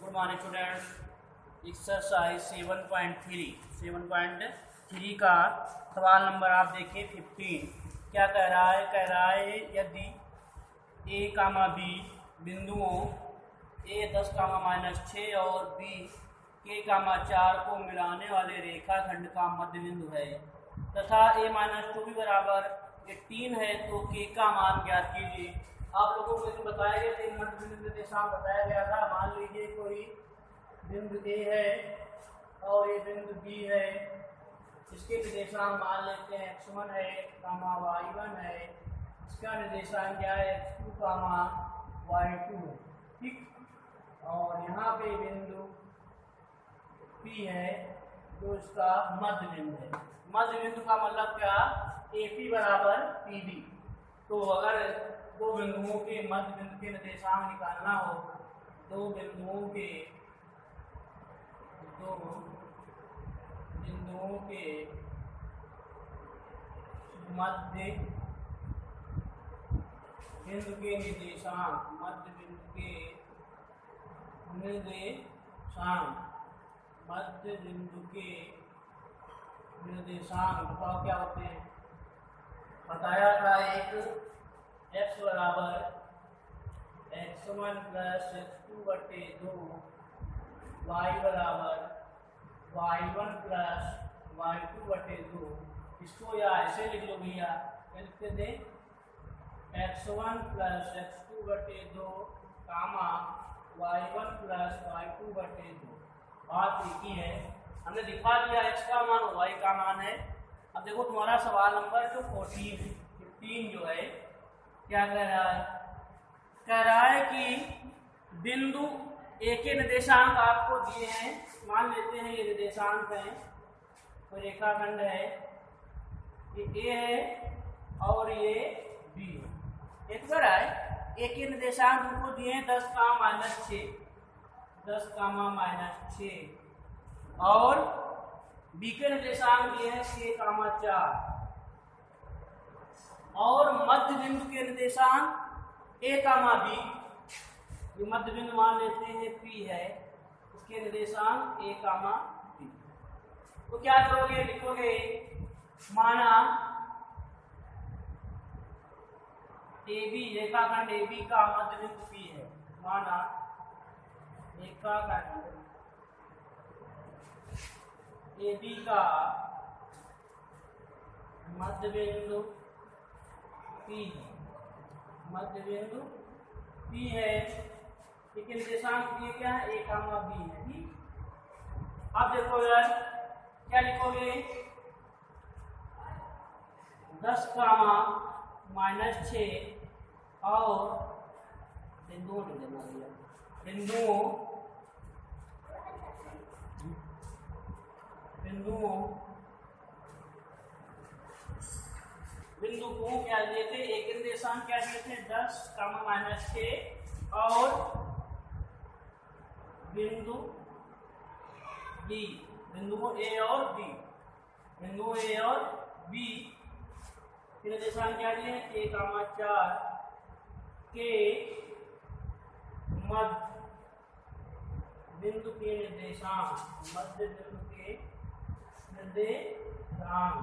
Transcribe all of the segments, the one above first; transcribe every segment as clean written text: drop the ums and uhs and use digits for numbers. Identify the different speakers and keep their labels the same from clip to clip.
Speaker 1: Good morning students. Exercise 7.3 का सवाल number आप देखिए 15। क्या कह रहा है? कह रहा है यदि a, b बिंदुओं a 10, -6 और b k, 4 को मिलाने वाले रेखाखंड का मध्य बिंदु है तथा a - 2b बराबर 18 है तो k का मान ज्ञात कीजिए। आप लोगों को बताया गया था, मध्य बिंदु निर्देशांक बताया गया था। मान लीजिए कोई बिंदु A है और ये बिंदु B है, इसके निर्देशांक मान लेते हैं x1 है, y1 है। इसका निर्देशांक क्या है? x2, y2 है, ठीक। और यहाँ पे बिंदु P है जो इसका मध्य बिंदु है। मध्य बिंदु का मतलब क्या? AP बराबर PB। तो अगर दो बिंदुओं के मध्य बिंदु के निर्देशांक निकालना हो, दो बिंदुओं के मध्य बिंदु के निर्देशांक, मध्य बिंदु के निर्देशांक बताओ क्या होते हैं? बताया था एक x बराबर x1 + x2/2, y बराबर y1 + y2/2। इसको या ऐसे लिख लो भैया, लिखते थे x1 + x2/2, y1 + y2/2। बात एक ही है, हमने दिखा दिया x का मान y का मान है। अब देखो तुम्हारा सवाल नंबर जो 15 जो है क्या कह रहा है? कह रहा है कि बिंदु A के निर्देशांक आपको दिए हैं। मान लेते हैं ये निर्देशांक है, तो रेखाखंड है, ये A है और ये B है। एक बार है A के निर्देशांक हमको दिए हैं 10, -6 और B के निर्देशांक दिए हैं 6, 4 और मध्य बिंदु के निर्देशांक A, B। ये मध्य बिंदु मान लेते हैं P है, इसके निर्देशांक A, B। तो क्या करोगे? लिखोगे माना AB, रेखाखंड AB का मध्य बिंदु P है। माना रेखाखंड AB का मध्य बिंदु P है, मध्य बिंदु P है। लेकिन निर्देशांक दिए क्या है? A, B है, ठीक। अब देखो यार क्या लिखोगे? 10, -6 और बिंदु को क्या दिए थे? एक निर्देशांक क्या दिए थे? 10, -6 और बिंदु B, बिंदु A और B, बिंदु A और B के निर्देशांक क्या दिए? A, 4 के मध्य बिंदु के निर्देशांक, मध्य बिंदु के निर्देशांक।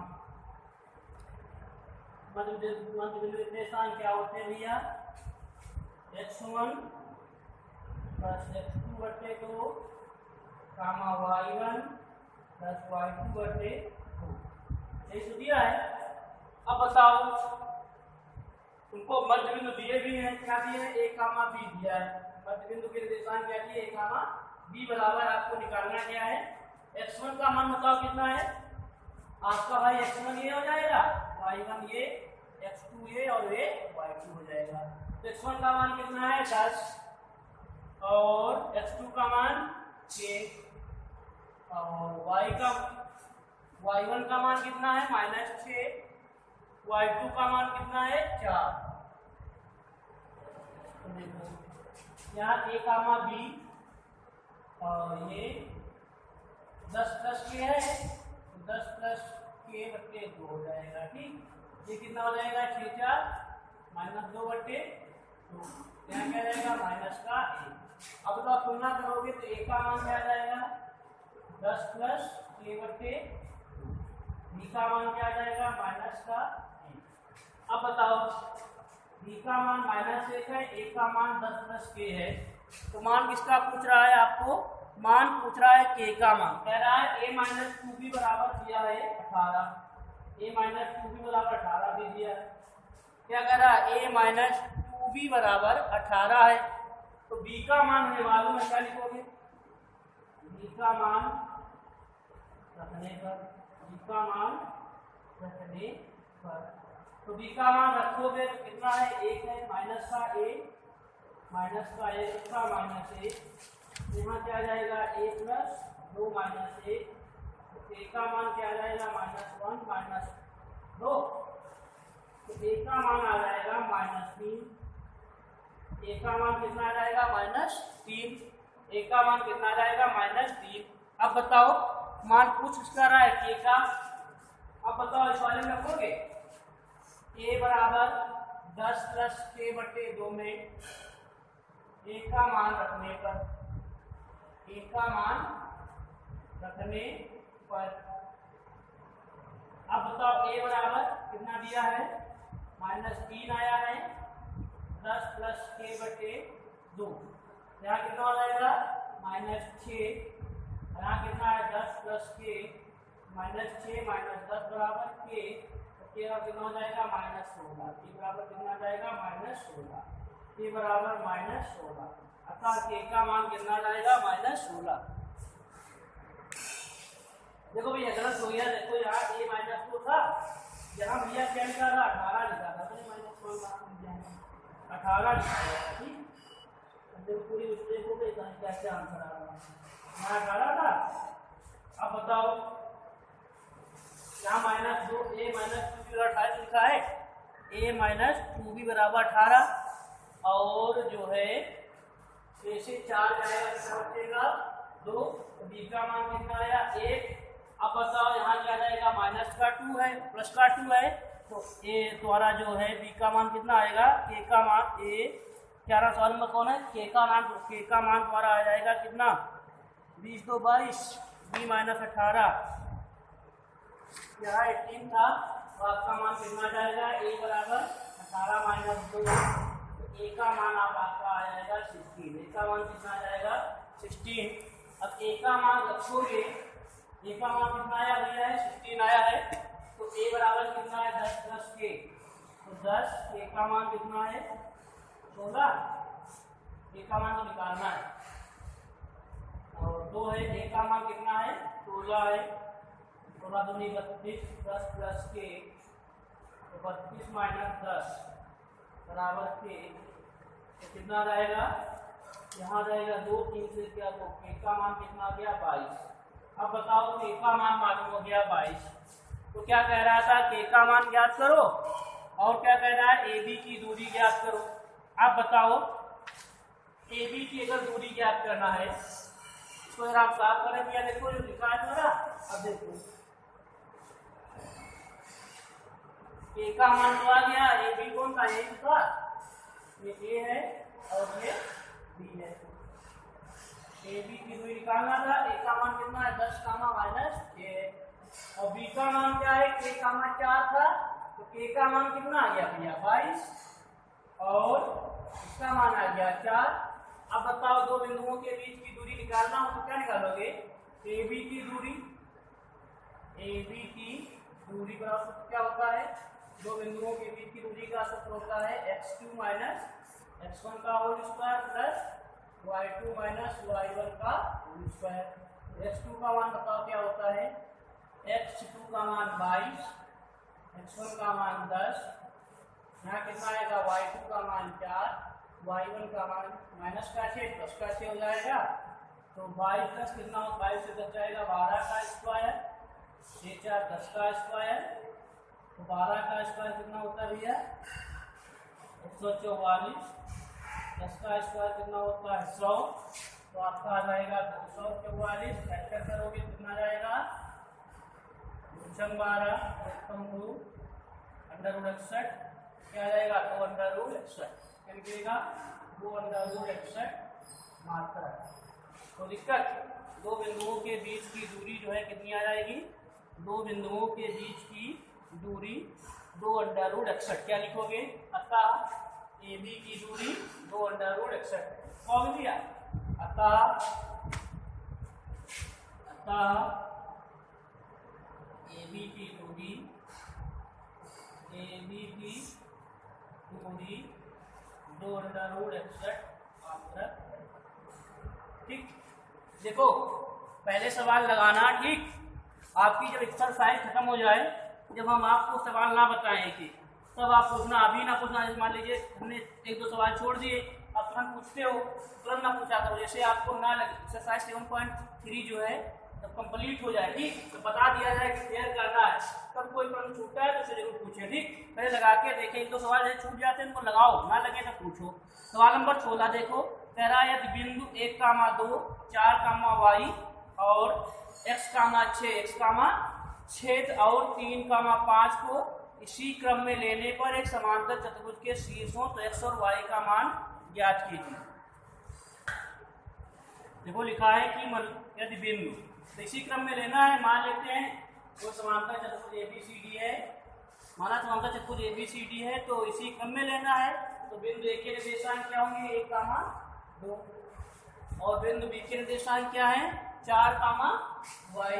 Speaker 1: मध्य बिंदु निर्देशांक क्या होते हैं भैया? x1 + x2/2, y1 + y2/2। यही तो दिया है। अब बताओ, उनको मध्य बिंदु दिए भी हैं, क्या दिए हैं? A, B दिया है। मध्य बिंदु के निर्देशांक क्या दिए? A, B बराबर आपको निकालना क्या है? x1 का मान बताओ कितना है? आपका भाई x1 ये हो जाएगा, y1 ये, x2 ये और ये y2 हो जाएगा। तो x1 का मान कितना है? 10 और x2 का मान 6 और y1 का मान कितना है? -6। y2 का मान कितना है? 4। तो देखो यहाँ A, B और ये 10 + k है, 10 + k/2 हो जाएगा, ठीक। ये कितना हो जाएगा? 6, 4 -2/2। यहाँ क्या जाएगा माइनस का ए। अब तो आप तुलना करोगे तो ए का मान क्या जाएगा 10 प्लस के बटे बी का मान क्या जाएगा माइनस का ए। अब बताओ बी का मान -1 है, ए का मान 10 प्लस के है, तो मान किसका पूछ रहा है आपको, मान पूछ रहा है के का मान। कह रहा है a माइनस 2b बराबर दिया है 18, a माइनस 2b बराबर 18 भी दिया है। क्या कह रहा है a माइनस 2b बराबर 18 है, तो b का मान हमें मालूम है, क्या लिखोगे b का मान रखने पर, b का मान रखने पर, तो b का मान रखोगे तो कितना है 1 है, माइनस का a इसका माइनस 1, यहाँ क्या जाएगा a प्लस 2 माइनस 1, तो a का मान क्या जाएगा -1 माइनस 2, तो a का मान आ जाएगा -3, a का मान कितना आ जाएगा -3, a का मान कितना आ जाएगा -3। अब बताओ मान पूछ उसका रहा है k का, अब बताओ इस वाले में रखोगे a बराबर 10 प्लस k बटे 2 में a का मान रखने पर, a का मान रखने पर, अब बताओ a बराबर कितना दिया है -3 आया है, 10 प्लस k बटे 2, यहाँ कितना हो जाएगा -6, यहाँ कितना है 10 प्लस k, -6 माइनस 10 बराबर k, तो k का कितना हो जाएगा -16, k बराबर कितना जाएगा -16, k बराबर -16, अर्थात k का मान कितना जाएगा -16। देखो भैया गलत हो गया, देखो यहाँ a -2 था, यहाँ भैया क्या लिखा था 18 लिखा था, तो -18 लिखा था, ठीक। देखो पूरी देखो क्या क्या आंसर आ रहा है, यहाँ 18 था। अब बताओ यहाँ -2 a -2b बराबर 18 लिखा है, a -2b बराबर 18, और जो है a से 4 जाएगा कितना बचेगा 2, तो b का मान कितना आया 1। अब बताओ यहाँ क्या जाएगा -2 है प्लस का 2 है, तो a द्वारा जो है b का मान कितना आएगा, k का मान a 11 सवाल में कौन है k का मान द्वारा आ जाएगा कितना 20 2 22, b -18, यहाँ 18 था, तो आपका मान कितना जाएगा a बराबर 18 -2, तो a का मान आपका आ जाएगा 16, a का मान कितना आ जाएगा 16। अब a का मान रखोगे, a का मान कितना आया भैया है 16 आया है, तो a बराबर कितना है 10 प्लस k, तो 10, k का मान कितना है 16, a का मान तो निकालना है, और 2 है, a का मान कितना है 16 है, 16 दूनी 32, 10 प्लस k, तो 32 माइनस 10 बराबर k, तो कितना रहेगा, यहाँ रहेगा 2 3 से क्या, तो k का मान कितना आ गया 22। अब बताओ k का मान मालूम हो गया 22, तो क्या कह रहा था k का मान ज्ञात करो, और क्या कह रहा है ab की दूरी ज्ञात करो। अब बताओ ab की अगर दूरी ज्ञात करना है, इसको अगर आप साफ करें भैया, देखो जो लिखा है तुम्हारा, अब देखो a का मान तो आ गया, ab कौन था ये था, ये a है और ये b है, ab की दूरी निकालना था, a का मान कितना है 10 -a, और b का मान क्या है k का मान 4 था, तो k का मान कितना आ गया भैया 22, और इसका मान आ गया 4। अब बताओ दो बिंदुओं के बीच की दूरी निकालना हो तो क्या निकालोगे, ab की दूरी, ab की दूरी का सूत्र क्या होता है, दो बिंदुओं के बीच की दूरी का सूत्र होता है x2 - x1 का whole square plus y2 - y1 का होल स्क्वायर। x2 का मान बताओ क्या होता है, x2 का मान 22, x1 का मान 10, यहाँ कितना आएगा y2 का मान 4, y1 का मान माइनस का 6 प्लस का 6 हो जाएगा, तो 22 प्लस कितना हो, 22 से 10 जाएगा 12 का स्क्वायर, 6 4 10 का स्क्वायर, तो 12 का स्क्वायर कितना होता है भैया 144, 10 का स्क्वायर कितना होता है 100, तो आपका आ जाएगा 244, फैक्टर करोगे कितना जाएगा 12 √61, क्या आ जाएगा 2 √61, क्या निकलेगा 2√61 मात्रा। तो दिक्कत, दो बिंदुओं के बीच की दूरी जो है कितनी आ जाएगी, दो बिंदुओं के बीच की दूरी 2√61। क्या लिखोगे, अतः AB की दूरी 2√61 कौन दिया, अतः AB की दूरी 2√61 मात्रक। ठीक, देखो पहले सवाल लगाना, ठीक, आपकी जब एक्सरसाइज खत्म हो जाए, जब हम आपको सवाल ना बताएं कि तब आप पूछना, अभी ना पूछना। जैसे मान लीजिए हमने एक दो सवाल छोड़ दिए, अब तुरंत पूछते हो, तुरंत ना पूछा करो, जैसे आपको ना लगे। एक्सरसाइज 7.3 जो है तब कंप्लीट हो जाए, ठीक, तो बता दिया जाए कि क्लियर करना है, तब कोई प्रश्न छूटता है तो उसे जरूर पूछे। ठीक, पहले लगा के देखें, एक दो सवाल जैसे छूट जाते हैं उनको लगाओ, ना लगे तो पूछो। सवाल नंबर 16 देखो, कह रहा है यदि बिंदु 1,2 4, y और x,6 और 3,5 को इसी क्रम में लेने पर एक समांतर चतुर्भुज के शीर्षों तो x और y का मान ज्ञात कीजिए। देखो लिखा है कि यदि बिंदु, तो इसी क्रम में लेना है। मान लेते हैं वो समांतर चतुर्भुज ABCD है, माना समांतर चतुर्भुज ABCD है, तो इसी क्रम में लेना है। तो बिंदु A के निर्देशांक क्या होंगे, 1,2, और बिंदु B के निर्देशांक क्या है, 4,y,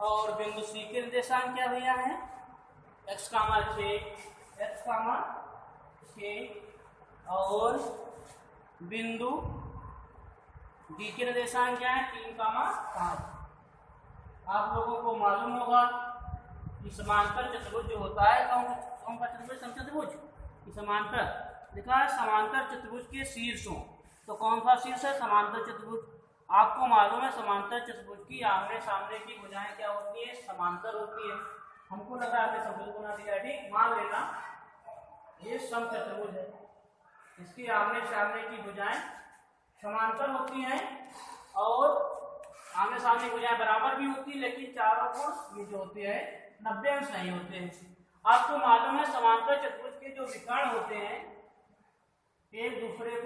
Speaker 1: और बिंदु C के निर्देशांक क्या भैया है, x,6, और बिंदु D के निर्देशांक क्या है, 3,5। आप लोगों को मालूम होगा कि समांतर चतुर्भुज जो होता है, कौन सा चतुर्भुज, समचतुर्भुज। समांतर लिखा है समांतर चतुर्भुज के शीर्षों, तो कौन सा शीर्ष है, समांतर चतुर्भुज। आपको मालूम है समांतर चतुर्भुज की आमने सामने की भुजाएं क्या होती है, समांतर होती है। हमको लगा आपने समतुल्य बना दिया, ठीक, मान लेना ये समचतुर्भुज है, इसकी आमने सामने की भुजाएं समांतर होती हैं, और आमने सामने भुजाएं बराबर भी होती है, लेकिन चारों कोण ये जो होते हैं 90 अंश नहीं होते हैं। आपको मालूम है समांतर चतुर्भुज के जो विकर्ण होते हैं एक दूसरे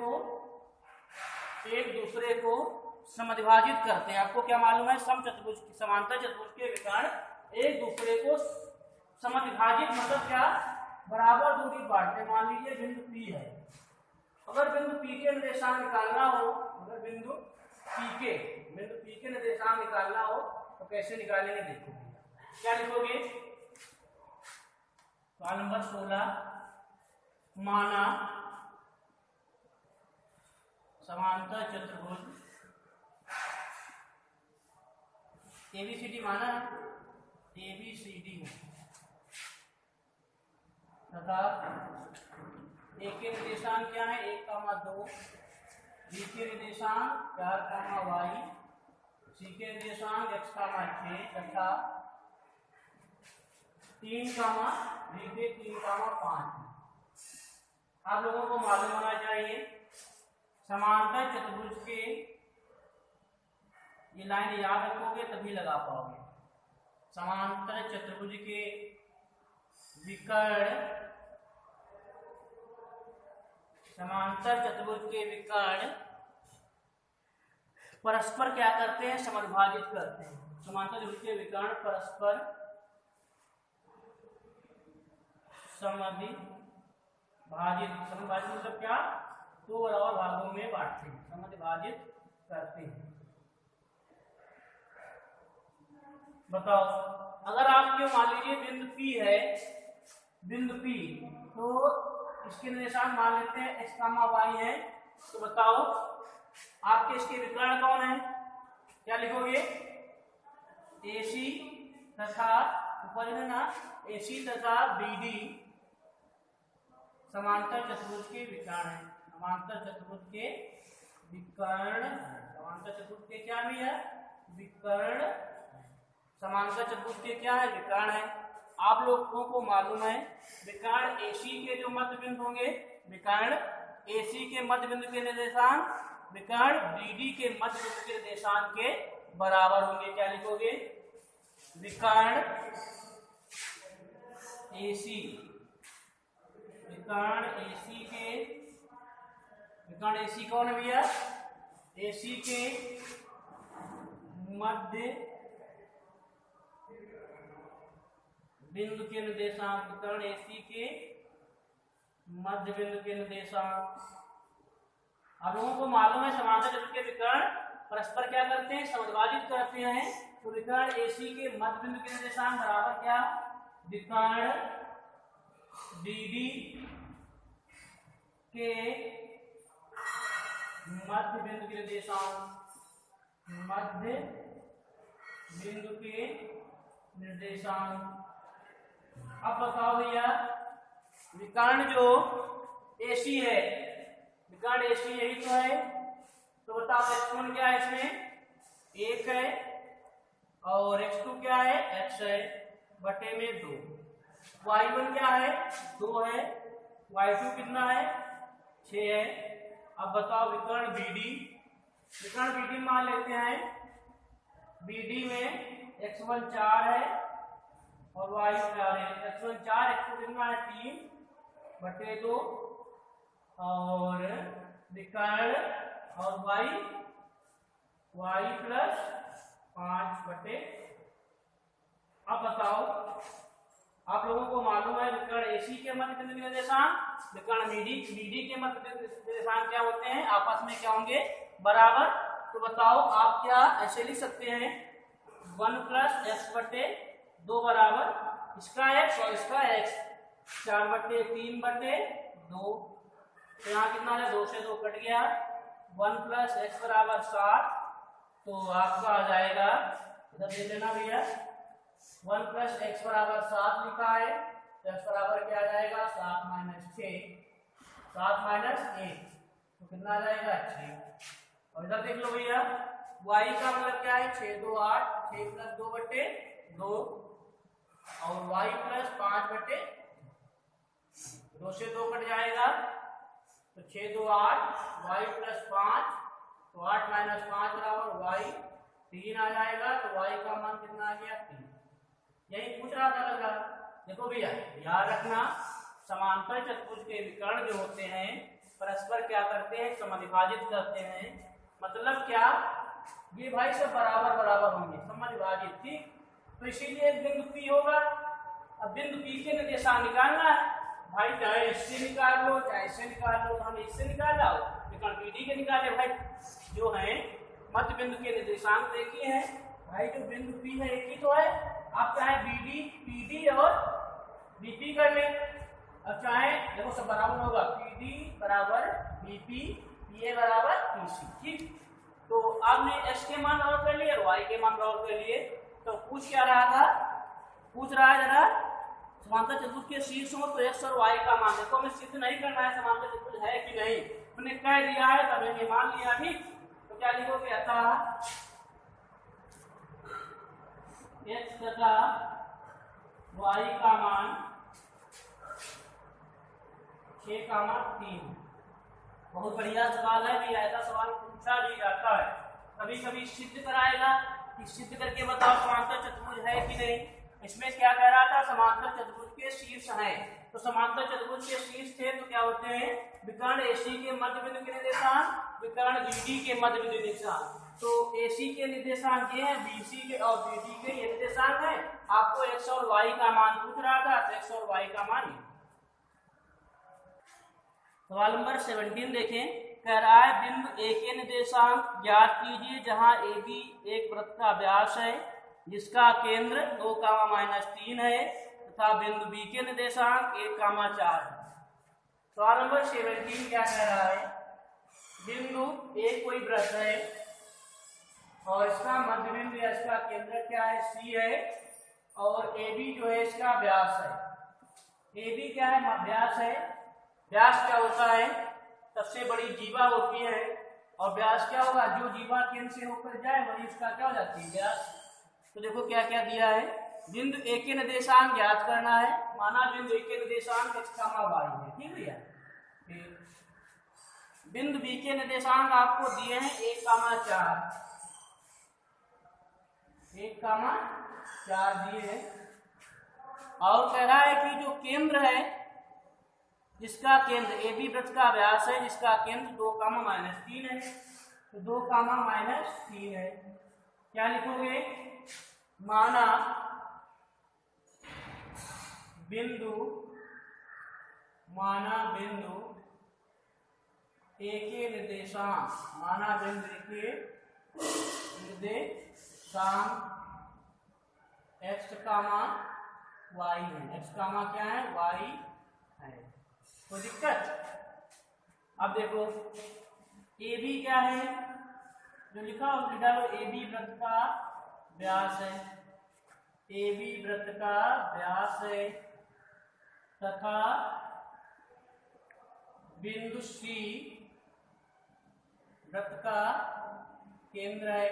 Speaker 1: को समद्विभाजित करते हैं। आपको क्या मालूम है, समचतुर्भुज, समांतर चतुर्भुज के विकर्ण एक दूसरे को समद्विभाजित मतलब क्या, बराबर दूरी बांटते। मान लीजिए बिंदु P है, अगर बिंदु P के निर्देशांक निकालना हो, अगर बिंदु P के निर्देशांक निकालना हो तो कैसे निकालेंगे, देखो क्या लिखोगे। सवाल नंबर 16, माना समांतर चतुर्भुज ABCD, माना ABCD तथा A के निर्देशांक क्या है, 1,2, B के निर्देशांक 4, C के निर्देशांक x,6 तथा 3,5। आप लोगों को मालूम होना चाहिए समांतर चतुर्भुज के, ये लाइन याद रखोगे तभी लगा पाओगे। समांतर चतुर्भुज के विकर्ण, परस्पर क्या करते हैं, समद्विभाजित करते हैं। समांतर चतुर्भुज के विकर्ण परस्पर समद्विभाजित मतलब क्या, दो बराबर भागों में बांटते हैं, समद्विभाजित करते हैं। बताओ, अगर आपके मान लीजिए बिंदु P है, तो इसके निर्देशांक मान लेते हैं x,y है, तो बताओ आपके इसके विकर्ण कौन है, क्या लिखोगे, AC तथा ऊपर है ना, AC तथा BD समांतर चतुर्भुज के विकर्ण है। समांतर चतुर्भुज के विकर्ण, समांतर चतुर्भुज के क्या भी है, विकर्ण। समांतर चतुर्भुज के क्या है, विकर्ण है। आप लोगों को मालूम है विकर्ण AC के जो मध्य बिंदु होंगे, विकर्ण AC के मध्य बिंदु के निर्देशांक विकर्ण BD के मध्य बिंदु के निर्देशांक के बराबर होंगे। क्या लिखोगे, विकर्ण AC विकर्ण AC के, विकर्ण AC कौन है भैया? AC के मध्य बिंदु के निर्देशांक, विकर्ण AC के मध्य बिंदु के निर्देशांक। आप लोगों को मालूम है समांतर चतुर्भुज के विकर्ण परस्पर क्या करते हैं? समद्विभाजित करते हैं। तो विकर्ण AC के मध्य बिंदु के निर्देशांक बराबर क्या? विकर्ण DD के मध्य बिंदु के निर्देशांक, मध्य बिंदु के निर्देशांक। अब बताओ भैया, विकर्ण जो AC है, विकर्ण AC यही तो है, तो बताओ x1 क्या है? इसमें 1 है और x2 क्या है? x है बटे में 2। y1 क्या है? 2 है, y2 कितना है? 6 है। अब बताओ विकर्ण BD, विकर्ण BD मान लेते हैं, BD में x1 4 है और y 4 है। x1 4, x2 कितना है? 3 बटे 2 और विकर्ण और y प्लस 5 बटे। अब बताओ, आप लोगों को मालूम है विकर्ण AC के मध्य बिंदु के निर्देशांक, विकर्ण BD के मध्य बिंदु के निर्देशांक क्या होते हैं? आपस में क्या होंगे? बराबर। तो बताओ आप क्या ऐसे लिख सकते हैं? 1 प्लस x बटे 2 बराबर इसका x और इसका x, 4 बटे 3 बटे 2। तो यहाँ कितना है? 2 से 2 कट गया। 1 प्लस x बराबर 7। तो आपका आ जाएगा, इधर दे लेना भैया, 1 प्लस x बराबर 7 लिखा है, तो x बराबर क्या आ जाएगा? 7 माइनस 6, 7 माइनस 1, तो कितना आ जाएगा? 6। और इधर देख लो भैया, y का मतलब क्या है? 6 2 8, 6 प्लस 2 बटे 2 और y प्लस 5 बटे 2 से 2 कट जाएगा, तो 6 2 8, y प्लस 5, तो 8 माइनस 5 बराबर y 3 आ जाएगा। तो y का मान कितना आ गया? 3। यही पूछ रहा था लगा। देखो भैया, याद रखना, समांतर चतुर्भुज के विकर्ण जो होते हैं परस्पर क्या करते हैं? समद्विभाजित करते हैं। मतलब क्या? ये भाई सब बराबर बराबर होंगे, समद्विभाजित, ठीक। तो इसीलिए एक बिंदु P होगा। अब बिंदु P के निर्देशांक निकालना है भाई, चाहे इससे निकाल लो चाहे इससे निकाल लो, तो हमने इससे निकाला, विकर्ण BD के निकाले भाई, जो है मध्य बिंदु के निर्देशांक देखिए हैं भाई। जो बिंदु P है एक ही तो है। आप चाहे BD PD और BP कर ले, अब चाहे देखो सब बराबर होगा, PD बराबर BP, PA बराबर PC, ठीक। तो आपने x के मान बराबर कर लिए और y के मान बराबर कर लिए। तो पूछ क्या रहा था? पूछ रहा है जरा, समांतर चतुर्भुज के शीर्ष हो तो x और y का मान। देखो हमें सिद्ध नहीं करना है समांतर चतुर्भुज है कि नहीं, हमने कह दिया है तब हमने मान लिया, ठीक। तो क्या लिखोगे? अतः x तथा y का मान 6,3। बहुत बढ़िया सवाल है भी, ऐसा सवाल पूछा भी जाता है, कभी कभी सिद्ध कराएगा कि सिद्ध करके बताओ समांतर चतुर्भुज है कि नहीं। इसमें क्या कह रहा था? समांतर चतुर्भुज के शीर्ष हैं, तो समांतर चतुर्भुज के शीर्ष थे तो क्या होते हैं? विकर्ण AC के मध्य बिंदु के निर्देशांक, विकर्ण BD के मध्य बिंदु निर्देशांक। तो AC के निर्देशांक ये हैं, BC के और BD के ये निर्देशांक हैं। आपको x और y का मान पूछ रहा था, तो x और y का मान। सवाल नंबर 17 देखें, कह रहा है बिंदु A के निर्देशांक ज्ञात कीजिए जहां AB एक वृत्त का व्यास है जिसका केंद्र 2,-3 है तथा बिंदु B के निर्देशांक 1,4 है। सवाल नंबर 17 क्या कह रहा है? बिंदु A कोई वृत्त है और इसका मध्य बिंदु या इसका केंद्र क्या है? C है और AB जो है इसका व्यास है। AB क्या है? व्यास है। व्यास क्या होता है? सबसे बड़ी जीवा होती है और व्यास क्या होगा? जो जीवा केंद्र से होकर जाए वही उसका क्या हो जाती है? व्यास। तो देखो क्या क्या दिया है, बिंदु A के निर्देशांक ज्ञात करना है। माना बिंदु A के निर्देशांक x, y है, ठीक भैया। बिंदु B के निर्देशांक आपको दिए हैं 1,4, 1,4 दिए हैं और कह रहा है कि जो केंद्र है जिसका केंद्र ए बी वृत्त का व्यास है, जिसका केंद्र 2, -3 है, तो 2, -3 है। क्या लिखोगे? माना बिंदु ए के निर्देशांक, माना बिंदु के निर्देशांक x, y है। x, क्या है? y है। कोई दिक्कत? अब देखो ए बी क्या है, जो लिखा हो लिखा लो, ए बी वृत्त का व्यास है, ए बी वृत्त का व्यास है तथा बिंदु सी वृत्त का केंद्र है।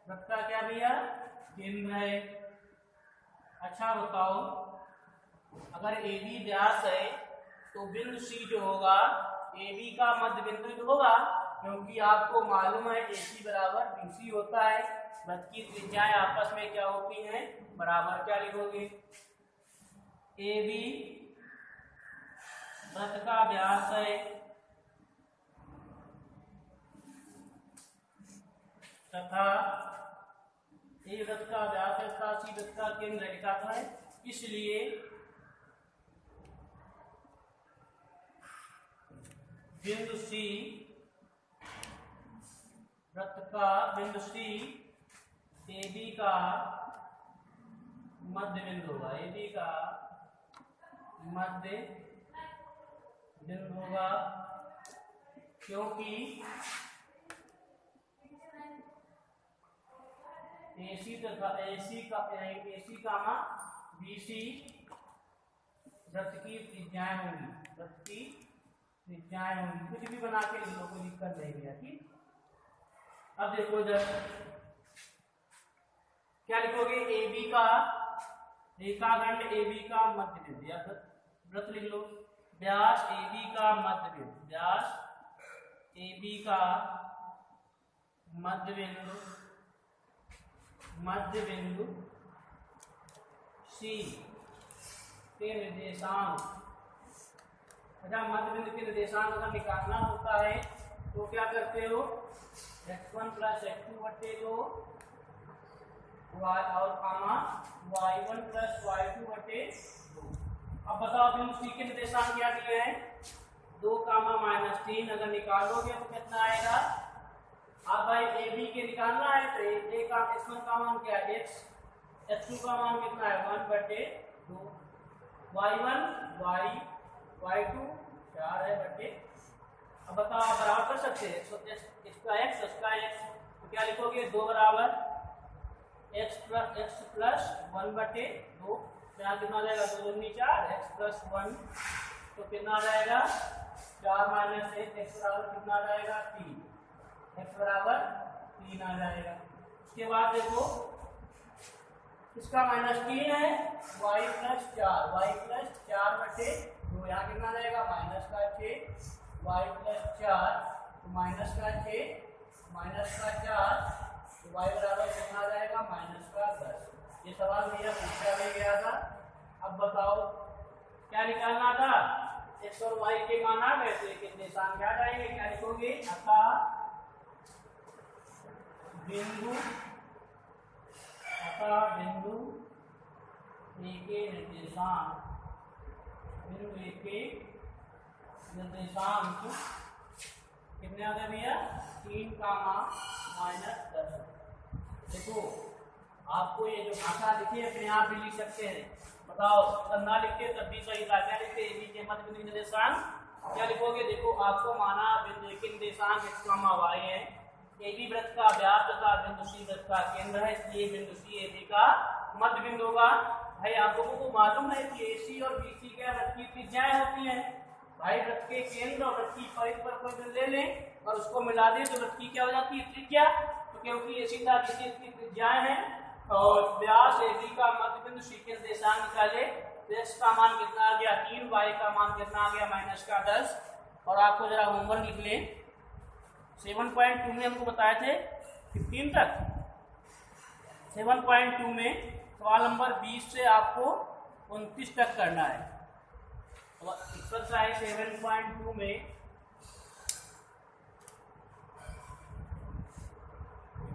Speaker 1: वृत्त का क्या भैया? केंद्र है। अच्छा बताओ, अगर ए बी व्यास है तो बिंदु सी जो होगा ए बी का मध्य बिंदु जो होगा, क्योंकि आपको मालूम है ए सी बराबर बी सी होता है। वृत्त की त्रिज्याएं आपस में क्या होती हैं? बराबर। क्या लिखोगे? ए बी वृत्त का व्यास है तथा ए वृत्त का व्यास है तथा सी वृत्त का केंद्र लिखा था है, इसलिए बिंदु सी वृत्त का, बिंदु सी ए बी का मध्य बिंदु होगा, ए बी का मध्य बिंदु होगा, क्योंकि AC तथा AC का BC वृत्त की त्रिज्याएं होंगी, वृत्त की त्रिज्याएं होंगी। कुछ भी बना के लिख लो, कोई दिक्कत नहीं है। ठीक, अब देखो इधर क्या लिखोगे? AB का रेखाखंड AB का मध्य बिंदु या वृत्त लिख लो, व्यास AB का मध्य बिंदु, व्यास AB का मध्य बिंदु C के निर्देशांक। अच्छा, मध्य बिंदु के निर्देशांक अगर निकालना होता है तो क्या करते हो? x1 + x2 बटे 2 y और y1 + y2 बटे 2। अब बताओ बिंदु C के निर्देशांक क्या दिए हैं? 2, -3। अगर निकालोगे तो कितना आएगा? आप भाई ए बी के निकालना है तो ए का x1 का मान क्या है? x, x2 का मान कितना है? 1/2, y1 y2 4 है बटे। अब बताओ, आप बराबर कर सकते हैं इसका x उसका x, तो क्या लिखोगे? 2 बराबर x + 1/2। यहाँ कितना आ जाएगा? 2 दूनी 4, x + 1 तो कितना आ जाएगा? 4 - 1, x बराबर कितना आ जाएगा? 3, x बराबर 3 आ जाएगा। उसके बाद देखो इसका -3 है, y + 4 बटे 2, यहाँ कितना आ जाएगा? -6, y + 4 तो -6, -4 तो y बराबर कितना आ जाएगा? -10। ये सवाल भैया पूछा भी गया था। अब बताओ क्या निकालना था? x और y के मान आ गए तो एक निर्देशांक क्या जाएंगे? क्या लिखोगे? अतः बिंदु ए के निर्देशांक, बिंदु ए के निर्देशांक कितने आ गए भैया? 3, -10। देखो आपको ये जो भाषा लिखी है अपने आप भी लिख सकते हैं। बताओ, अगर ना लिखते तब भी सही था। क्या लिखते? ए बी के मध्य बिंदु निर्देशांक क्या लिखोगे? देखो आपको माना बिंदु ए के निर्देशांक x, y है, ए बी वृत्त का व्यास तथा बिंदु सी वृत्त का केंद्र है, इसलिए बिंदु सी ए बी का मध्य बिंदु होगा। भाई आप लोगों को मालूम है कि ए सी और बी सी क्या वृत्त की त्रिज्याएं होती हैं। भाई वृत्त के केंद्र और वृत्त की परिधि पर कोई बिंदु ले लें और उसको मिला दें तो वृत्त की क्या हो जाती है? त्रिज्या। तो क्योंकि ए सी तथा बी सी की त्रिज्याएं हैं और व्यास ए बी का मध्य बिंदु सी के निर्देशांक निकाले तो x का मान कितना आ गया? 3, y का मान कितना आ गया? -10। और आपको जरा होमवर्क लिख लें, 7.2 में हमको बताए थे 15 तक। 7.2 में सवाल नंबर 20 से आपको 29 तक करना है। एक्सरसाइज 7.2 में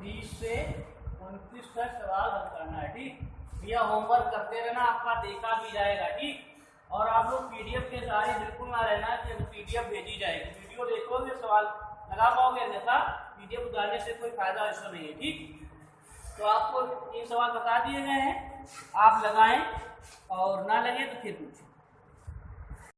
Speaker 1: 20 से 29 तक सवाल हल करना है। ठीक, यह होमवर्क करते रहना, आपका देखा भी जाएगा। ठीक, और आप लोग पीडीएफ के सहारे बिल्कुल ना रहना कि पीडीएफ भेजी जाएगी, वीडियो देखोगे सवाल लगा पाओगे, अन्यथा पीडीएफ उतारने से कोई फायदा ऐसा नहीं है। ठीक, तो आपको ये सवाल बता दिए गए हैं, आप लगाएं और ना लगे तो फिर पूछें।